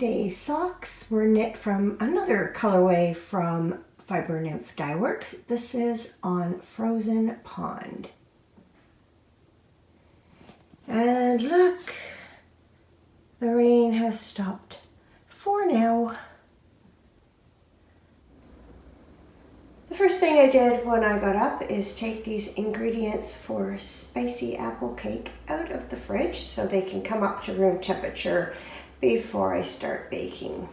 Today's socks were knit from another colorway from Fiber Nymph Dye Works. This is on Frozen Pond. And look, the rain has stopped for now. The first thing I did when I got up is take these ingredients for spicy apple cake out of the fridge so they can come up to room temperature before I start baking.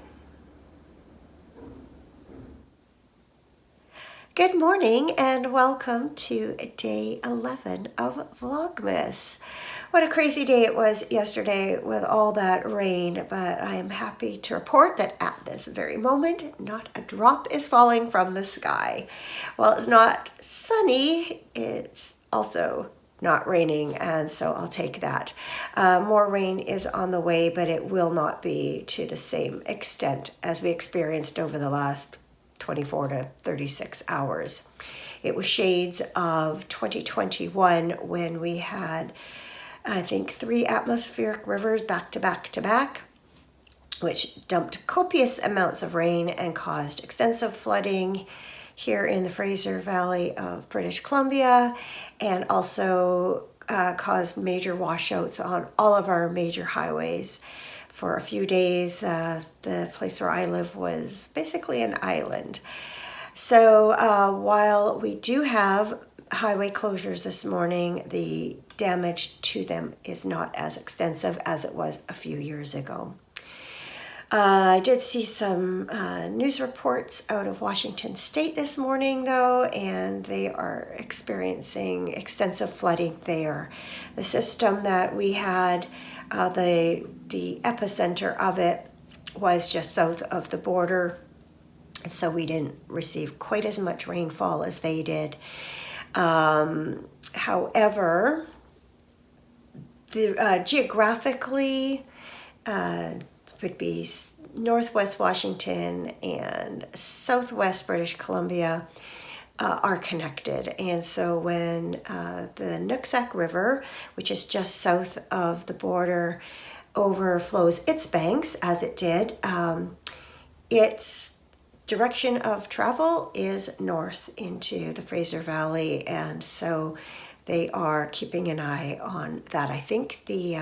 Good morning and welcome to day 11 of Vlogmas. What a crazy day it was yesterday with all that rain, but I am happy to report that at this very moment, not a drop is falling from the sky. Well, it's not sunny, it's also not raining, and so I'll take that. More rain is on the way, but it will not be to the same extent as we experienced over the last 24 to 36 hours. It was shades of 2021 when we had, I think, 3 atmospheric rivers back to back to back, which dumped copious amounts of rain and caused extensive flooding here in the Fraser Valley of British Columbia, and also caused major washouts on all of our major highways. For a few days, the place where I live was basically an island. So while we do have highway closures this morning, the damage to them is not as extensive as it was a few years ago. I did see some news reports out of Washington State this morning, though, and they are experiencing extensive flooding there. The system that we had, the epicenter of it was just south of the border, so we didn't receive quite as much rainfall as they did. However, geographically, would be Northwest Washington and Southwest British Columbia are connected. And so when the Nooksack River, which is just south of the border, overflows its banks, as it did, its direction of travel is north into the Fraser Valley. And so they are keeping an eye on that. I think the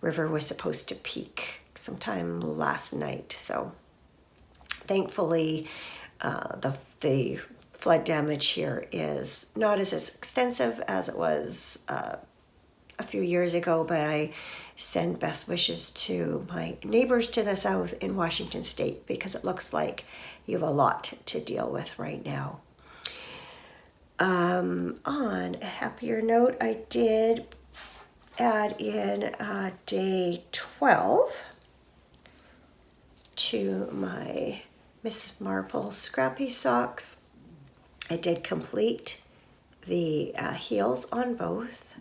river was supposed to peak sometime last night, so thankfully the flood damage here is not as extensive as it was a few years ago, but I send best wishes to my neighbors to the south in Washington State, because it looks like you have a lot to deal with right now. On a happier note, I did add in day 12 to my Miss Marple Scrappy socks. I did complete the heels on both.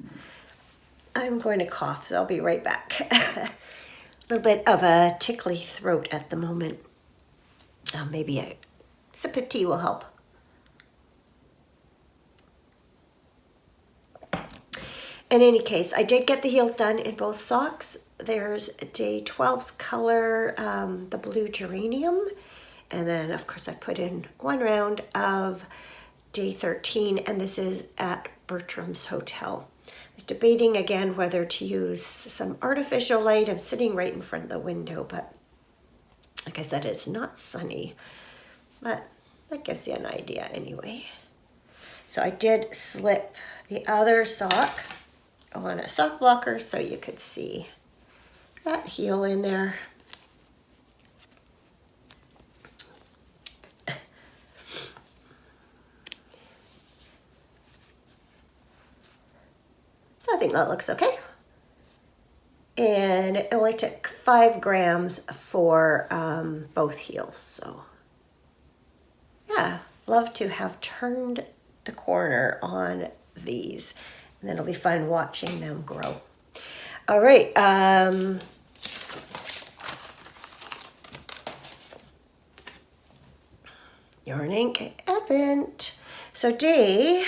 I'm going to cough, so I'll be right back. A little bit of a tickly throat at the moment. Maybe a sip of tea will help. In any case, I did get the heels done in both socks. There's day 12's color, the blue geranium. And then, of course, I put in one round of day 13, and this is at Bertram's Hotel. I was debating again whether to use some artificial light. I'm sitting right in front of the window, but like I said, it's not sunny. But that gives you an idea anyway. So I did slip the other sock on a sock blocker so you could see that heel in there. So I think that looks okay. And it only took 5 grams for both heels. So yeah, love to have turned the corner on these. And it'll be fun watching them grow. All right. Yarn Ink Advent. So day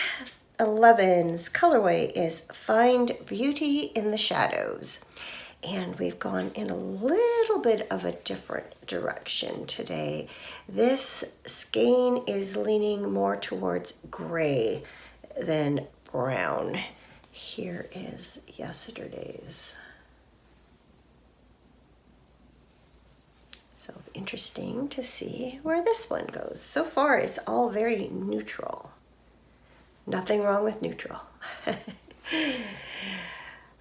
11's colorway is Find Beauty in the Shadows. And we've gone in a little bit of a different direction today. This skein is leaning more towards gray than brown. Here is yesterday's. So interesting to see where this one goes. So far, it's all very neutral. Nothing wrong with neutral.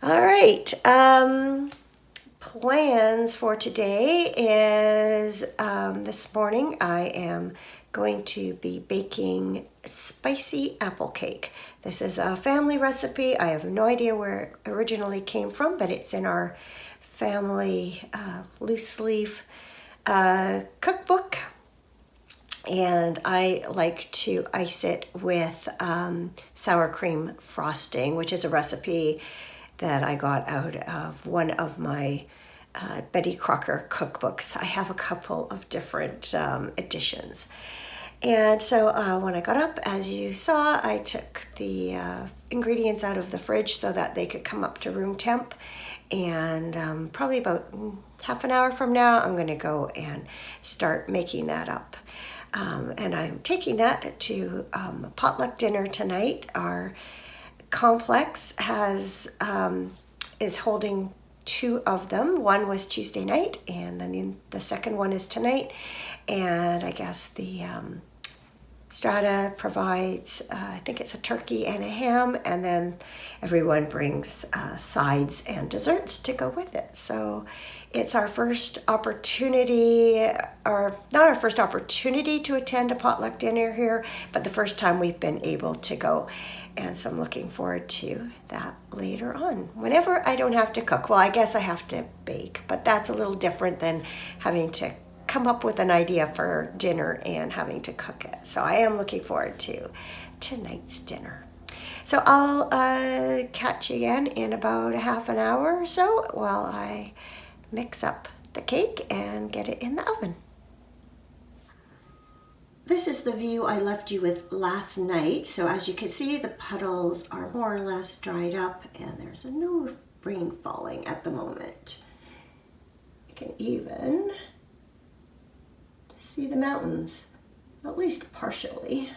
All right. Plans for today is this morning I am going to be baking spicy apple cake. This is a family recipe. I have no idea where it originally came from, but it's in our family loose leaf cookbook. And I like to ice it with sour cream frosting, which is a recipe that I got out of one of my Betty Crocker cookbooks. I have a couple of different editions. And so when I got up, as you saw, I took the ingredients out of the fridge so that they could come up to room temp. And probably about half an hour from now, I'm going to go and start making that up. And I'm taking that to a potluck dinner tonight. Our complex is holding 2 of them. One was Tuesday night, and then the second one is tonight. And I guess the Strata provides, I think it's a turkey and a ham, and then everyone brings sides and desserts to go with it. So it's our first opportunity, or not our first opportunity to attend a potluck dinner here, but the first time we've been able to go. And so I'm looking forward to that later on. Whenever I don't have to cook, well, I guess I have to bake, but that's a little different than having to come up with an idea for dinner and having to cook it. So I am looking forward to tonight's dinner. So I'll catch you again in about a half an hour or so while I mix up the cake and get it in the oven. This is the view I left you with last night. So as you can see, the puddles are more or less dried up and there's no rain falling at the moment. You can even see the mountains, at least partially.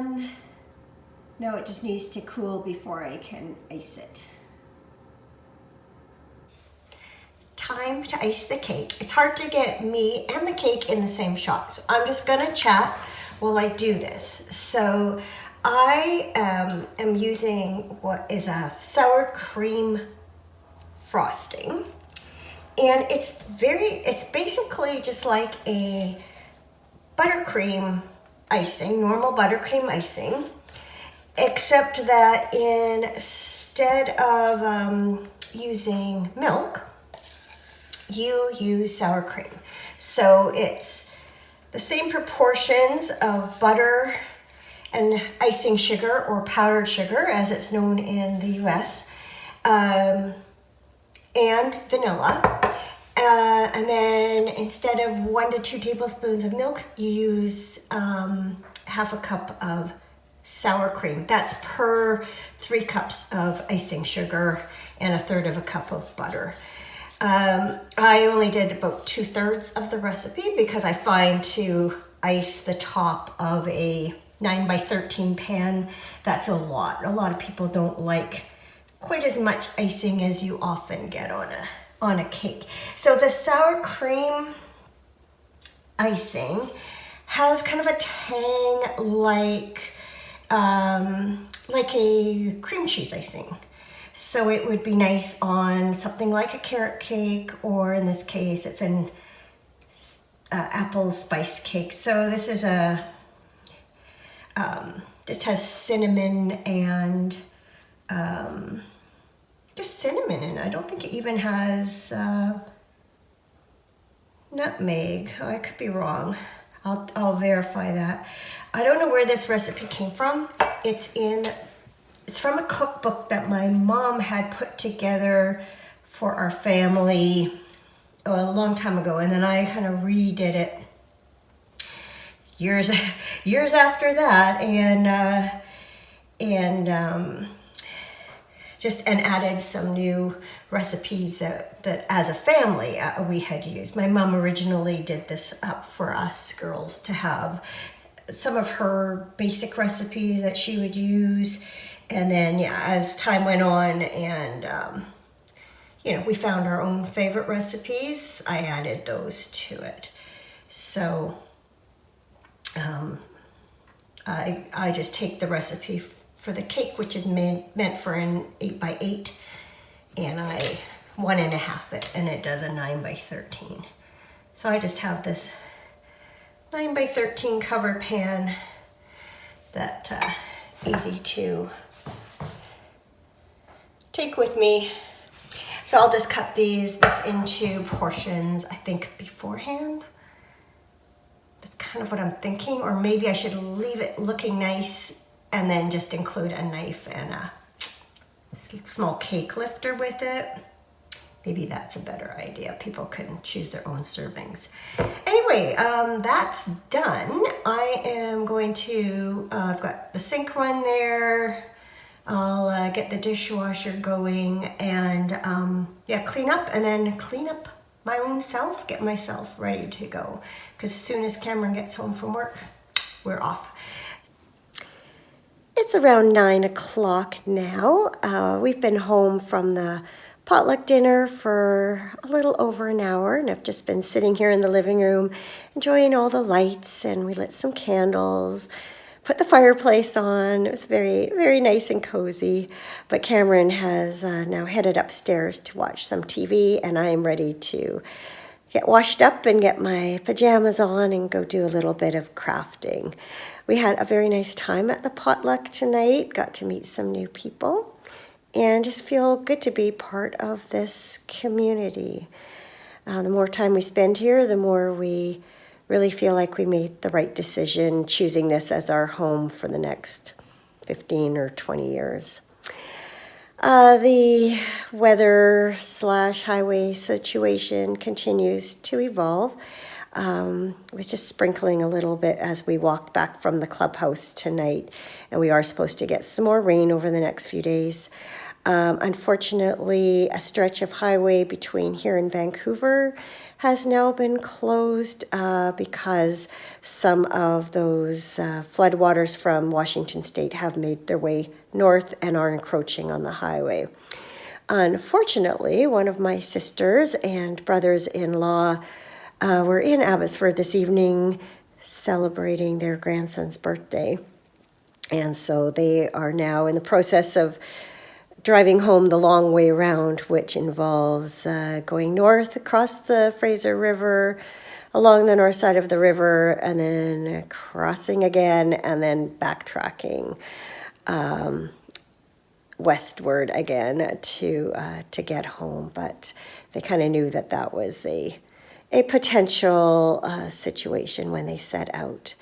done. No, it just needs to cool before I can ice it. Time to ice the cake. It's hard to get me and the cake in the same shot, so I'm just gonna chat while I do this. So I am using what is a sour cream frosting, and it's basically just like a buttercream icing, normal buttercream icing, except that instead of using milk, you use sour cream. So it's the same proportions of butter and icing sugar, or powdered sugar as it's known in the US, and vanilla. And then instead of 1 to 2 tablespoons of milk, you use half a cup of sour cream. That's per 3 cups of icing sugar and 1/3 of a cup of butter. I only did about 2/3 of the recipe because I find to ice the top of a 9x13 pan, that's a lot. A lot of people don't like quite as much icing as you often get on a cake. So the sour cream icing has kind of a tang like a cream cheese icing. So it would be nice on something like a carrot cake, or in this case, it's an apple spice cake. So this is just has cinnamon and just cinnamon in it. I don't think it even has nutmeg. Oh, I could be wrong. I'll verify that. I don't know where this recipe came from. It's from a cookbook that my mom had put together for our family a long time ago, and then I kind of redid it years after that, and added some new recipes that as a family we had used. My mom originally did this up for us girls to have some of her basic recipes that she would use. And then, as time went on and, we found our own favorite recipes, I added those to it. So I just take the recipe for the cake, which is meant for an 8x8, and I 1.5 it, and it does a 9x13. So I just have this 9x13 cover pan that easy to take with me. So I'll just cut this into portions, I think, beforehand. That's kind of what I'm thinking. Or maybe I should leave it looking nice and then just include a knife and a small cake lifter with it. Maybe that's a better idea. People can choose their own servings. Anyway, that's done. I am going to, I've got the sink run there. I'll get the dishwasher going and clean up, and then clean up my own self, get myself ready to go. Because as soon as Cameron gets home from work, we're off. It's around 9 o'clock now. We've been home from the potluck dinner for a little over an hour, and I've just been sitting here in the living room enjoying all the lights, and we lit some candles, put the fireplace on. It was very, very nice and cozy. But Cameron has now headed upstairs to watch some TV, and I am ready to get washed up and get my pajamas on and go do a little bit of crafting. We had a very nice time at the potluck tonight, got to meet some new people, and just feel good to be part of this community. The more time we spend here, the more we really feel like we made the right decision choosing this as our home for the next 15 or 20 years. The weather / highway situation continues to evolve. It was just sprinkling a little bit as we walked back from the clubhouse tonight, and we are supposed to get some more rain over the next few days. Unfortunately, a stretch of highway between here and Vancouver has now been closed because some of those floodwaters from Washington State have made their way north and are encroaching on the highway. Unfortunately, one of my sisters and brothers-in-law were in Abbotsford this evening celebrating their grandson's birthday. And so they are now in the process of driving home the long way around, which involves going north across the Fraser River, along the north side of the river, and then crossing again, and then backtracking westward again to get home. But they kind of knew that that was a potential situation when they set out.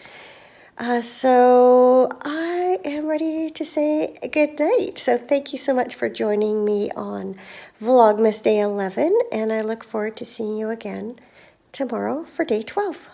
So I am ready to say good night. So thank you so much for joining me on Vlogmas Day 11, and I look forward to seeing you again tomorrow for Day 12.